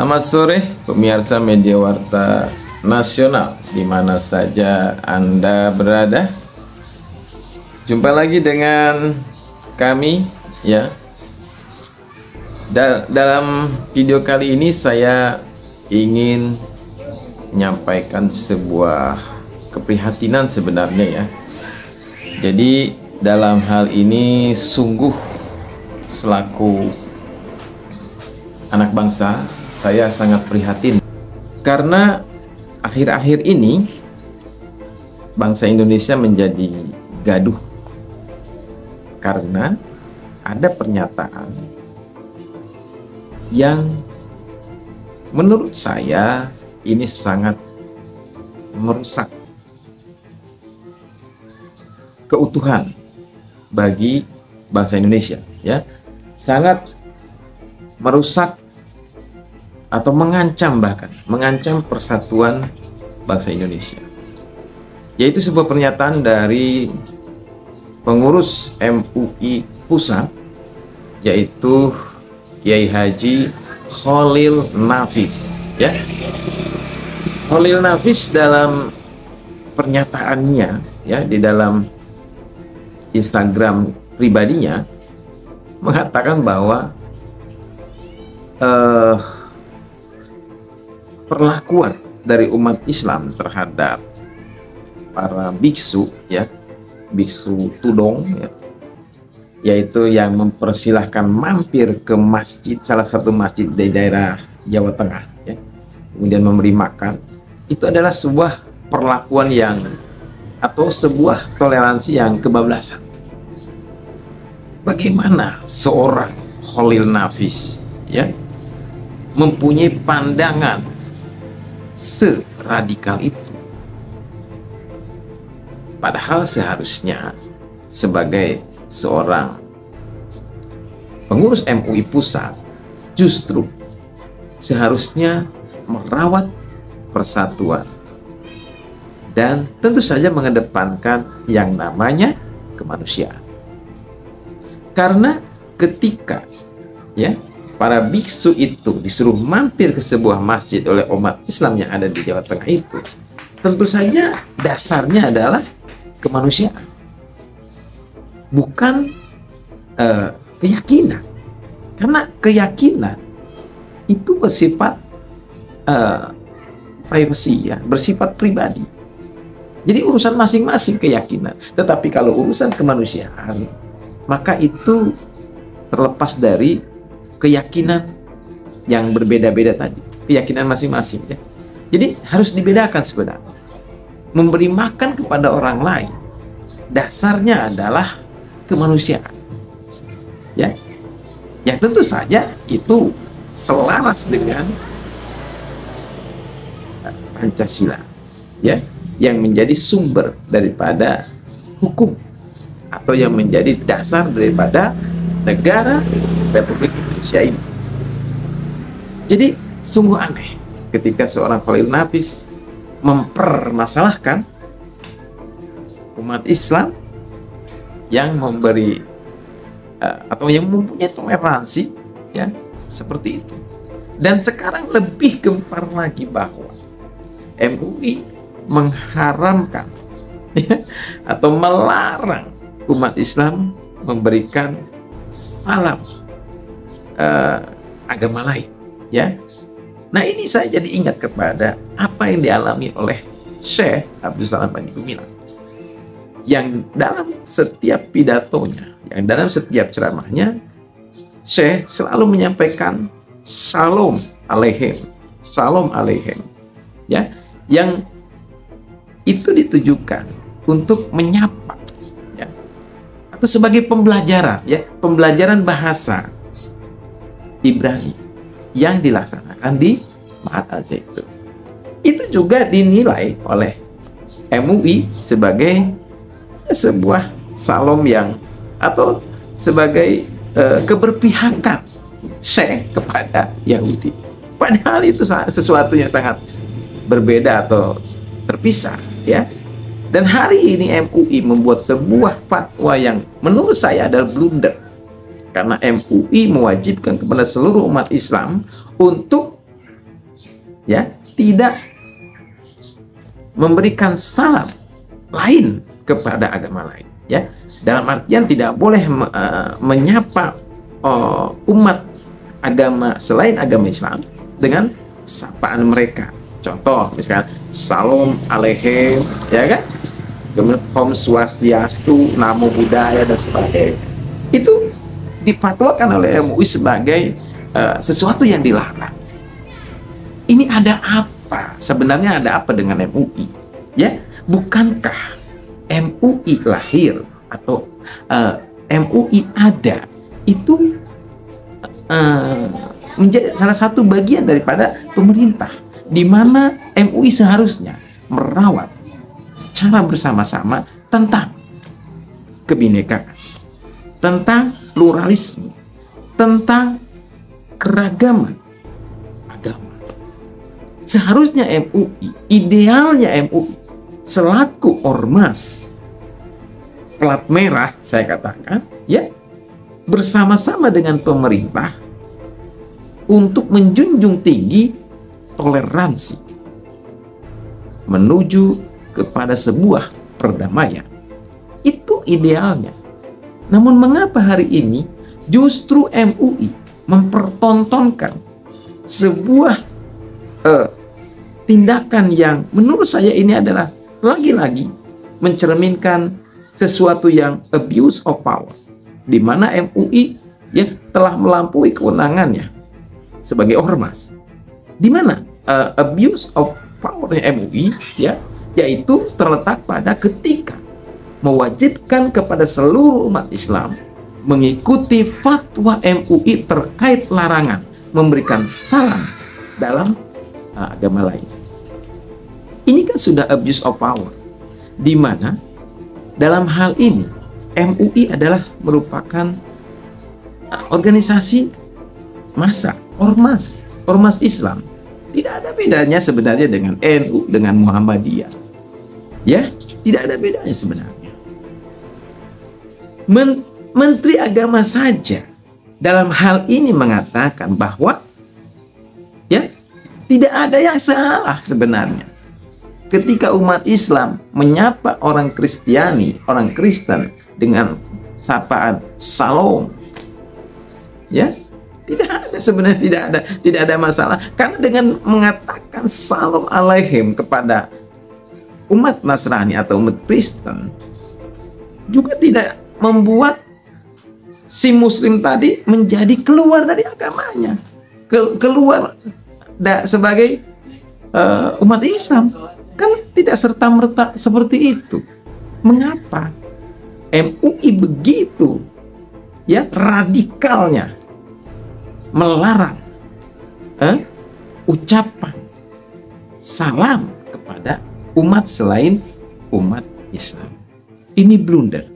Selamat sore pemirsa Media Warta Nasional di mana saja Anda berada. Jumpa lagi dengan kami ya. Dalam video kali ini saya ingin menyampaikan sebuah keprihatinan sebenarnya ya. Jadi dalam hal ini sungguh selaku anak bangsa saya sangat prihatin karena akhir-akhir ini bangsa Indonesia menjadi gaduh karena ada pernyataan yang menurut saya ini sangat merusak keutuhan bagi bangsa Indonesia ya, sangat merusak atau mengancam persatuan bangsa Indonesia, yaitu sebuah pernyataan dari pengurus MUI Pusat, yaitu Kiai Haji Khalil Nafis ya. Khalil Nafis dalam pernyataannya ya di dalam Instagram pribadinya mengatakan bahwa perlakuan dari umat Islam terhadap para biksu ya, biksu tudong ya, yaitu yang mempersilahkan mampir ke masjid, salah satu masjid di daerah Jawa Tengah ya, kemudian memberi makan, itu adalah sebuah perlakuan yang atau sebuah toleransi yang kebablasan. Bagaimana seorang Khalil Nafis ya mempunyai pandangan seradikal itu, padahal seharusnya sebagai seorang pengurus MUI Pusat justru seharusnya merawat persatuan dan tentu saja mengedepankan yang namanya kemanusiaan. Karena ketika ya para biksu itu disuruh mampir ke sebuah masjid oleh umat Islam yang ada di Jawa Tengah itu, tentu saja dasarnya adalah kemanusiaan, bukan keyakinan. Karena keyakinan itu bersifat privasi ya, bersifat pribadi. Jadi urusan masing-masing keyakinan. Tetapi kalau urusan kemanusiaan, maka itu terlepas dari keyakinan yang berbeda-beda tadi, keyakinan masing-masing ya. Jadi harus dibedakan sebenarnya. Memberi makan kepada orang lain dasarnya adalah kemanusiaan ya, yang tentu saja itu selaras dengan Pancasila ya, yang menjadi sumber daripada hukum atau yang menjadi dasar daripada negara Republik Indonesia ini. Jadi sungguh aneh ketika seorang Khalil Nafis mempermasalahkan umat Islam yang memberi atau yang mempunyai toleransi ya seperti itu. Dan sekarang lebih gempar lagi bahwa MUI mengharamkan ya, atau melarang umat Islam memberikan salam agama lain ya. Nah ini saya jadi ingat kepada apa yang dialami oleh Syekh Abdul Salam Panji Gumilang, yang dalam setiap pidatonya, yang dalam setiap ceramahnya, Syekh selalu menyampaikan salam alaihim ya, yang itu ditujukan untuk menyapa ya, atau sebagai pembelajaran ya, pembelajaran bahasa Ibrani yang dilaksanakan di Ma'had Al-Zaitun. Itu juga dinilai oleh MUI sebagai sebuah salam yang atau sebagai keberpihakan Syekh kepada Yahudi. Padahal itu sesuatu yang sangat berbeda atau terpisah ya. Dan hari ini MUI membuat sebuah fatwa yang menurut saya adalah blunder. Karena MUI mewajibkan kepada seluruh umat Islam untuk ya, tidak memberikan salam lain kepada agama lain, ya. Dalam artian tidak boleh menyapa umat agama selain agama Islam dengan sapaan mereka. Contoh, misalkan Salam Aleichem, ya kan? Kemudian Om Swastiastu, Namo Buddhaya, dan sebagainya. Itu difatwakan oleh MUI sebagai sesuatu yang dilarang. Ini ada apa? Sebenarnya ada apa dengan MUI? Ya, bukankah MUI lahir atau MUI ada itu menjadi salah satu bagian daripada pemerintah, di mana MUI seharusnya merawat secara bersama-sama tentang kebinekaan, tentang pluralisme, tentang keragaman agama. Seharusnya MUI, idealnya MUI selaku ormas plat merah, saya katakan, ya, bersama-sama dengan pemerintah untuk menjunjung tinggi toleransi menuju kepada sebuah perdamaian. Itu idealnya. Namun mengapa hari ini justru MUI mempertontonkan sebuah tindakan yang menurut saya ini adalah lagi-lagi mencerminkan sesuatu yang abuse of power, di mana MUI ya telah melampaui kewenangannya sebagai ormas. Di mana abuse of power-nya MUI ya, yaitu terletak pada ketika mewajibkan kepada seluruh umat Islam mengikuti fatwa MUI terkait larangan memberikan salam dalam agama lain. Ini kan sudah abuse of power, di mana dalam hal ini MUI adalah merupakan organisasi massa, ormas Islam. Tidak ada bedanya sebenarnya dengan NU, dengan Muhammadiyah. Ya, tidak ada bedanya sebenarnya. Menteri Agama saja dalam hal ini mengatakan bahwa ya, tidak ada yang salah sebenarnya ketika umat Islam menyapa orang Kristiani, orang Kristen dengan sapaan Salam. Ya, tidak ada sebenarnya, tidak ada masalah, karena dengan mengatakan Salam Aleichem kepada umat Nasrani atau umat Kristen juga tidak membuat si muslim tadi menjadi keluar dari agamanya, keluar sebagai umat Islam. Kan tidak serta-merta seperti itu. Mengapa MUI begitu ya radikalnya melarang ucapan salam kepada umat selain umat Islam? Ini blunder.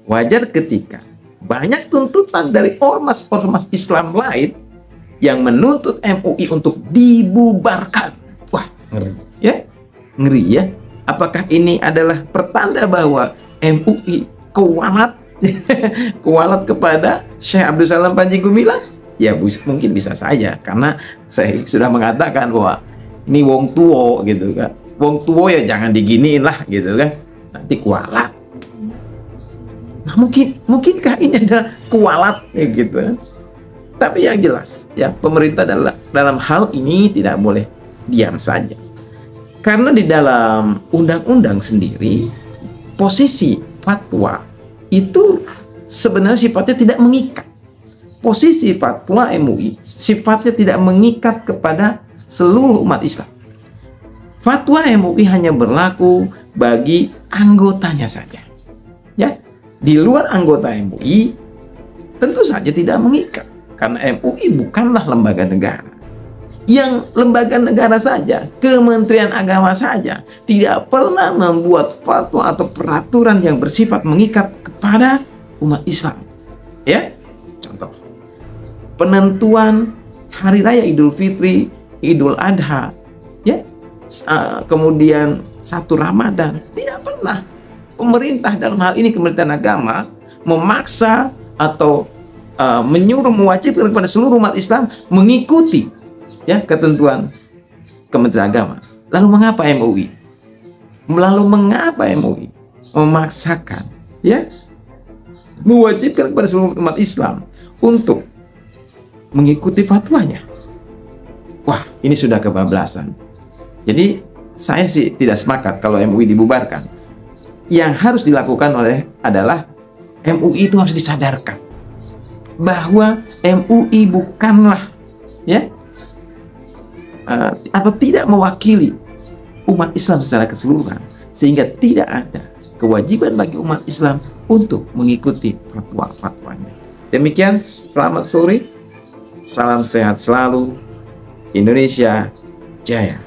Wajar ketika banyak tuntutan dari ormas-ormas Islam lain yang menuntut MUI untuk dibubarkan. Wah, ngeri ya. Ngeri ya. Apakah ini adalah pertanda bahwa MUI kualat kualat kepada Syekh Abdul Salam Panji Gumilang? Ya mungkin bisa saja, karena saya sudah mengatakan bahwa ini wong tuo gitu kan. Wong tuo ya jangan diginiin lah gitu kan. Nanti kualat. Nah, mungkinkah ini adalah kualat ya gitu kan? Tapi yang jelas ya, pemerintah dalam hal ini tidak boleh diam saja. Karena di dalam undang-undang sendiri, posisi fatwa itu sebenarnya sifatnya tidak mengikat. Posisi fatwa MUI sifatnya tidak mengikat kepada seluruh umat Islam. Fatwa MUI hanya berlaku bagi anggotanya saja. Ya, di luar anggota MUI tentu saja tidak mengikat, karena MUI bukanlah lembaga negara. Yang lembaga negara saja, Kementerian Agama saja, tidak pernah membuat fatwa atau peraturan yang bersifat mengikat kepada umat Islam. Ya, contoh, penentuan hari raya Idul Fitri, Idul Adha, ya, kemudian 1 Ramadan, tidak pernah pemerintah dalam hal ini Kementerian Agama memaksa atau menyuruh, mewajibkan kepada seluruh umat Islam mengikuti ya ketentuan Kementerian Agama. Lalu mengapa MUI? Memaksakan, ya, mewajibkan kepada seluruh umat Islam untuk mengikuti fatwanya? Wah, ini sudah kebablasan. Jadi saya sih tidak sepakat kalau MUI dibubarkan. Yang harus dilakukan adalah MUI itu harus disadarkan bahwa MUI bukanlah, ya, atau tidak mewakili umat Islam secara keseluruhan, sehingga tidak ada kewajiban bagi umat Islam untuk mengikuti fatwa-fatwanya. Demikian, selamat sore, salam sehat selalu, Indonesia Jaya.